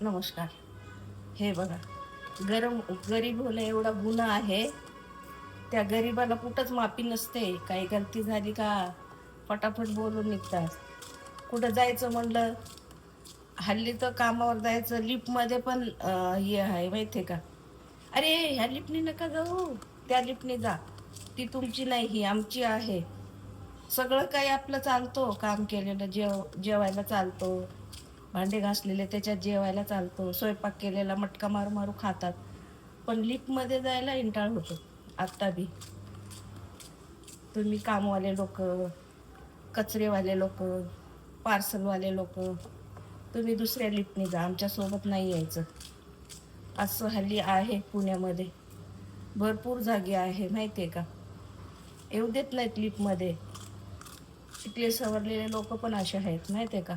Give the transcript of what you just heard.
नमस्कार. हे बघा, गरीब होणं एवढा गुन्हा आहे. त्या गरीबाला कुठंच माफी नसते. काही गलती झाली का फटाफट बोलून निघतात. कुठं जायचं म्हणलं, हल्ली तर कामावर जायचं लिफ्टमध्ये पण हे आहे माहितीये का? "अरे, ह्या लिफ्टनी नका जाऊ, त्या लिफ्टनी जा. ती तुमची नाही, ही आमची आहे." सगळं काही आपलं चालतो. काम केलेलं जेवायला चालतो. भांडे घासलेले त्याच्यात जेवायला चालतो. स्वयंपाक केलेला मटका मारू मारू खातात. पण लिफ्टमध्ये जायला इंटाळ होतो. आत्ता बी. तुम्ही कामवाले लोक, कचरेवाले लोक, पार्सलवाले लोक, तुम्ही दुसऱ्या लिफ्टने जा. आमच्यासोबत नाही यायचं. असं हल्ली आहे पुण्यामध्ये. भरपूर जागी आहे माहितीये का? येऊ देत नाहीत लिफ्टमध्ये. शिकले सवरलेले लोक पण असे आहेत माहितीये का?